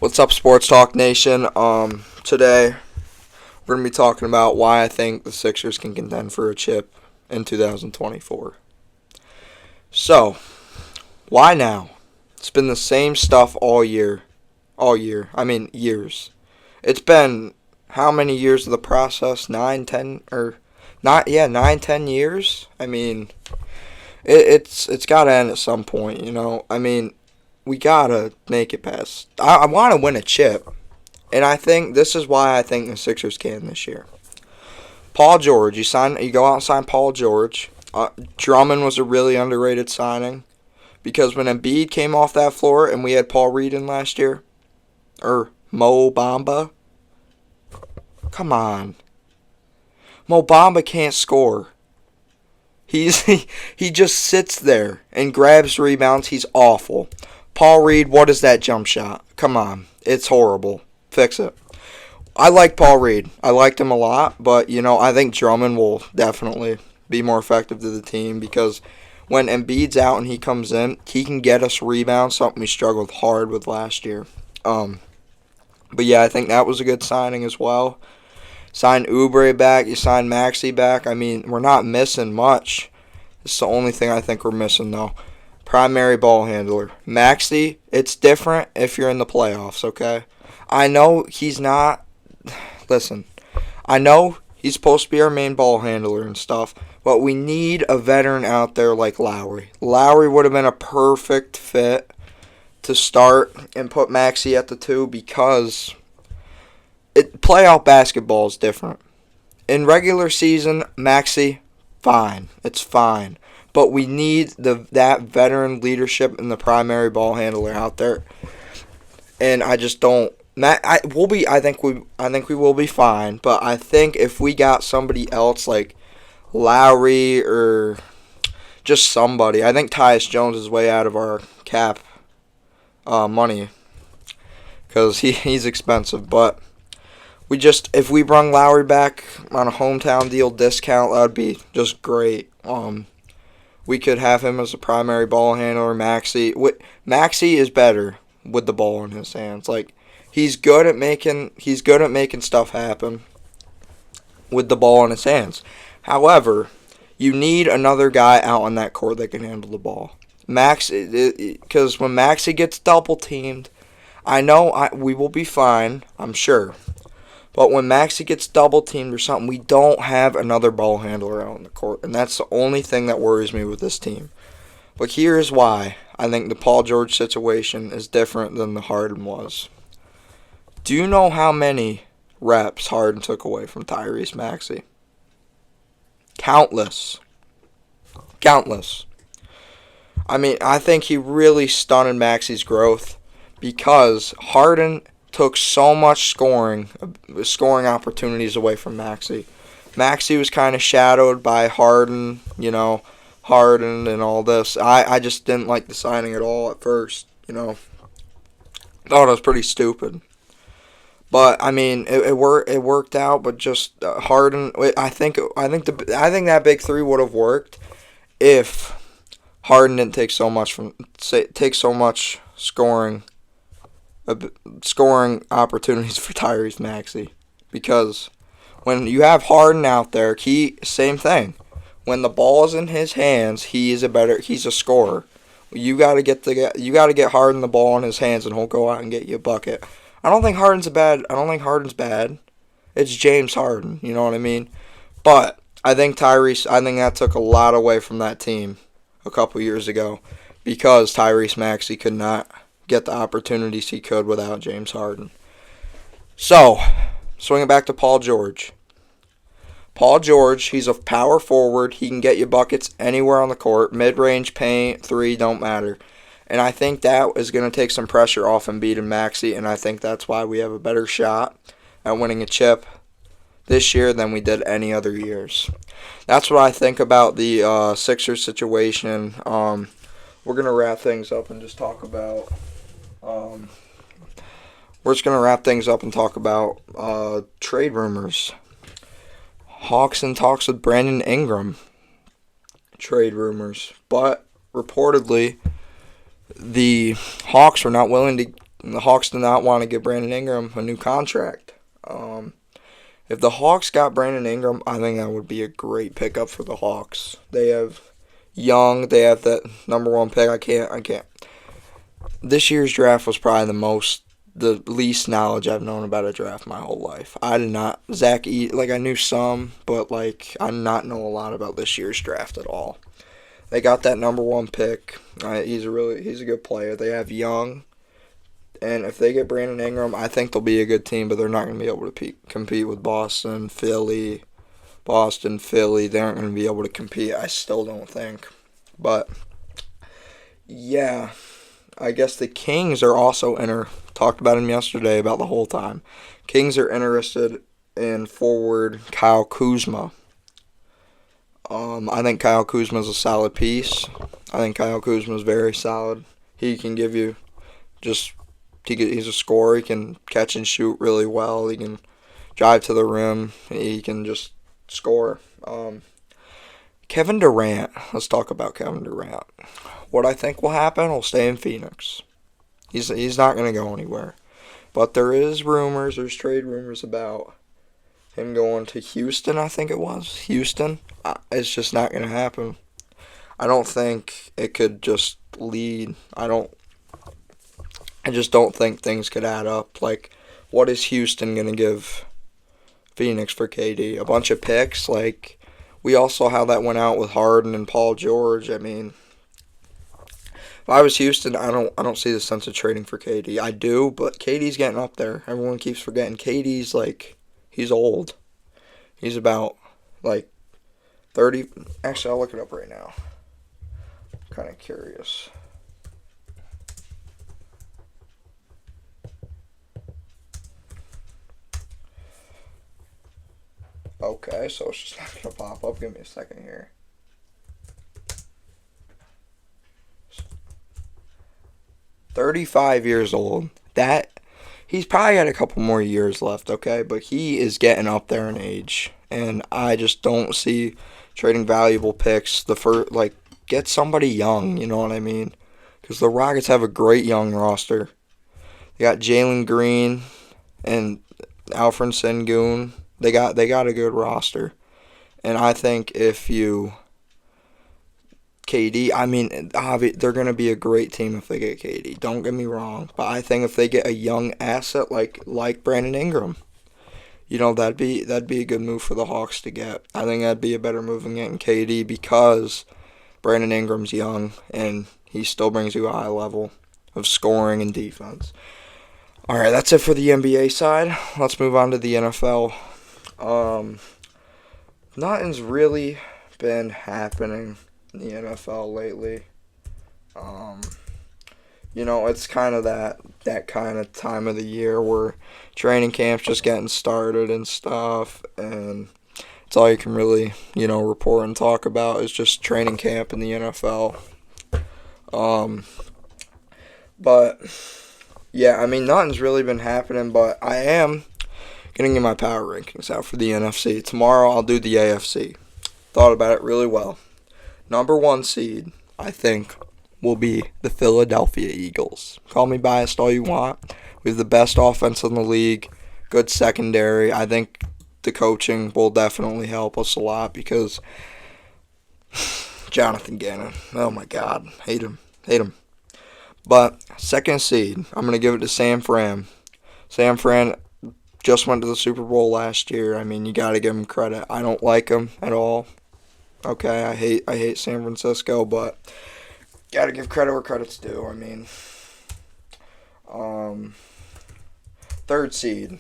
What's up, Sports Talk Nation? Today we're gonna be talking about why I think the Sixers can contend for a chip in 2024. So, why now? It's been the same stuff all year. All year. I mean, years. It's been how many years of the process? 9, 10, or not? Yeah, 9, 10 years. I mean, it's got to end at some point. I mean, we gotta make it past. I want to win a chip, and I think this is why I think the Sixers can this year. Paul George, you go out and sign Paul George. Drummond was a really underrated signing because when Embiid came off that floor and we had Paul Reed in last year, or Mo Bamba, come on, Mo Bamba can't score. He just sits there and grabs rebounds. He's awful. Paul Reed, what is that jump shot? Come on. It's horrible. Fix it. I like Paul Reed. I liked him a lot, but, I think Drummond will definitely be more effective to the team because when Embiid's out and he comes in, he can get us rebounds, something we struggled hard with last year. But, yeah, I think that was a good signing as well. Sign Oubre back. You sign Maxey back. I mean, we're not missing much. It's the only thing I think we're missing, though. Primary ball handler. Maxey, it's different if you're in the playoffs, okay? I know he's not. Listen, I know he's supposed to be our main ball handler and stuff, but we need a veteran out there like Lowry. Lowry would have been a perfect fit to start and put Maxey at the 2 because playoff basketball is different. In regular season, Maxey, fine. It's fine. But we need that veteran leadership and the primary ball handler out there. And I just don't. I think we will be fine. But I think if we got somebody else like Lowry or just somebody, I think Tyus Jones is way out of our cap money because he's expensive. But if we bring Lowry back on a hometown deal discount, that would be just great. We could have him as a primary ball handler. Maxey is better with the ball in his hands. Like he's good at making stuff happen with the ball in his hands. However, you need another guy out on that court that can handle the ball. Because when Maxey gets double teamed, I know we will be fine. I'm sure. But when Maxey gets double-teamed or something, we don't have another ball handler out on the court. And that's the only thing that worries me with this team. But here's why I think the Paul George situation is different than the Harden was. Do you know how many reps Harden took away from Tyrese Maxey? Countless. I mean, I think he really stunted Maxey's growth because Harden took so much scoring opportunities away from Maxey. Maxey was kind of shadowed by Harden, Harden and all this. I just didn't like the signing at all at first, Thought it was pretty stupid. But I mean, it worked out. But just Harden, I think that big 3 would have worked if Harden didn't take so much scoring opportunities for Tyrese Maxey. Because when you have Harden out there, same thing. When the ball is in his hands, he's a scorer. You gotta get Harden the ball in his hands, and he'll go out and get you a bucket. I don't think Harden's bad. It's James Harden. You know what I mean? But I think that took a lot away from that team a couple years ago because Tyrese Maxey could not get the opportunities he could without James Harden. So, swinging back to Paul George. Paul George, he's a power forward. He can get you buckets anywhere on the court. Mid-range, paint, 3, don't matter. And I think that is going to take some pressure off Embiid and Maxey, and I think that's why we have a better shot at winning a chip this year than we did any other years. That's what I think about the Sixers situation. We're going to wrap things up and just talk about trade rumors. Hawks in talks with Brandon Ingram. Trade rumors. But reportedly, the Hawks are not willing to And the Hawks do not want to give Brandon Ingram a new contract. If the Hawks got Brandon Ingram, I think that would be a great pickup for the Hawks. They have Young. They have that number one pick. I can't. This year's draft was probably the least knowledge I've known about a draft my whole life. I did not I knew some, but like I did not know a lot about this year's draft at all. They got that number one pick. He's a good player. They have Young, and if they get Brandon Ingram, I think they'll be a good team. But they're not going to be able to compete with Boston, Philly. They aren't going to be able to compete. I still don't think. But yeah, I guess the Kings are also talked about him yesterday about the whole time. Kings are interested in forward Kyle Kuzma. I think Kyle Kuzma is a solid piece. I think Kyle Kuzma is very solid. He can give you he's a scorer. He can catch and shoot really well. He can drive to the rim. He can just score. Kevin Durant. Let's talk about Kevin Durant. What I think will happen will stay in Phoenix. He's not going to go anywhere. But there's trade rumors about him going to Houston, I think it was. Houston. It's just not going to happen. I don't think it could just lead. I just don't think things could add up. Like, what is Houston going to give Phoenix for KD? A bunch of picks? Like, we all saw how that went out with Harden and Paul George. I mean, if I was Houston, I don't see the sense of trading for KD. I do, but KD's getting up there. Everyone keeps forgetting. KD's he's old. He's about 30. Actually, I'll look it up right now. I'm kind of curious. Okay, so it's just not going to pop up. Give me a second here. $35 old. He's probably got a couple more years left, okay? But he is getting up there in age. And I just don't see trading valuable picks. Get somebody young, you know what I mean? Because the Rockets have a great young roster. They got Jalen Green and Alfred Sengun. They got a good roster. And I think KD, I mean, they're going to be a great team if they get KD. Don't get me wrong. But I think if they get a young asset like Brandon Ingram, that'd be a good move for the Hawks to get. I think that'd be a better move than getting KD because Brandon Ingram's young and he still brings you a high level of scoring and defense. All right, that's it for the NBA side. Let's move on to the NFL. Nothing's really been happening in the NFL lately. It's kind of that kind of time of the year where training camp's just getting started and stuff, and it's all you can really, report and talk about is just training camp in the NFL. But yeah, I mean, nothing's really been happening, but I am going to get my power rankings out for the NFC. Tomorrow I'll do the AFC. Thought about it really well. Number 1 seed, I think, will be the Philadelphia Eagles. Call me biased all you want. We have the best offense in the league, good secondary. I think the coaching will definitely help us a lot because Jonathan Gannon, oh my God, hate him. But second seed, I'm going to give it to San Fran. San Fran just went to the Super Bowl last year. I mean, you got to give him credit. I don't like him at all. Okay, I hate San Francisco, but got to give credit where credit's due. I mean, third seed.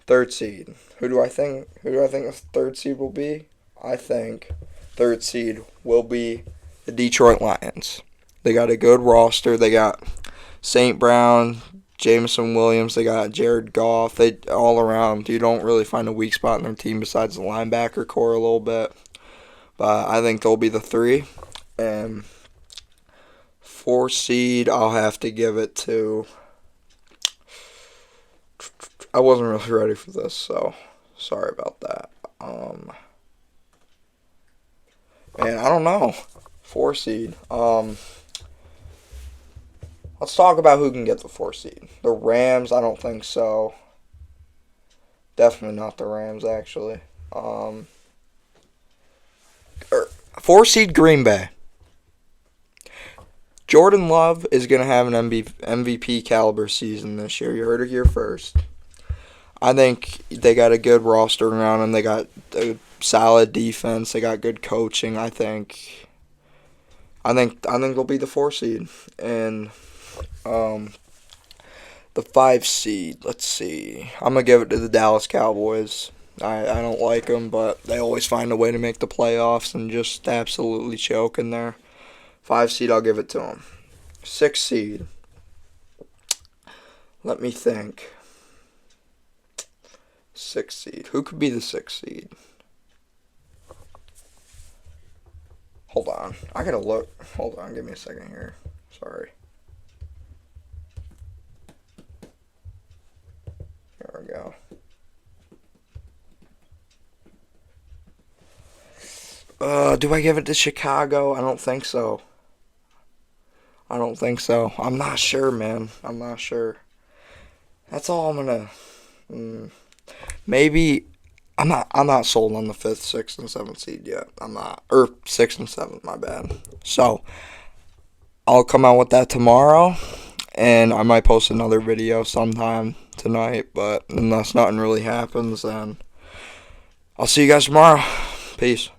Who do I think the third seed will be? I think third seed will be the Detroit Lions. They got a good roster. They got St. Brown, Jameson Williams, they got Jared Goff. They all around. You don't really find a weak spot in their team besides the linebacker core a little bit. But I think they'll be the 3. And 4 seed, I'll have to give it to... I wasn't really ready for this, so sorry about that. And I don't know. 4 seed. Let's talk about who can get the 4 seed. The Rams, I don't think so. Definitely not the Rams, actually. 4 seed Green Bay. Jordan Love is going to have an MVP caliber season this year. You heard it here first. I think they got a good roster around them. They got a solid defense. They got good coaching. I think they'll be the 4 seed. And the 5 seed, let's see. I'm going to give it to the Dallas Cowboys. I don't like them, but they always find a way to make the playoffs and just absolutely choke in there. 5 seed, I'll give it to them. 6 seed. Let me think. 6 seed. Who could be the 6 seed? Hold on. I gotta look. Hold on. Give me a second here. Sorry. There we go. Do I give it to Chicago? I don't think so. I'm not sure, man. I'm not sure. That's all I'm gonna. Maybe I'm not sold on the 5th, 6th, and 7th seed yet. I'm not, or 6th and 7th. My bad. So I'll come out with that tomorrow, and I might post another video sometime tonight. But unless nothing really happens, then I'll see you guys tomorrow. Peace.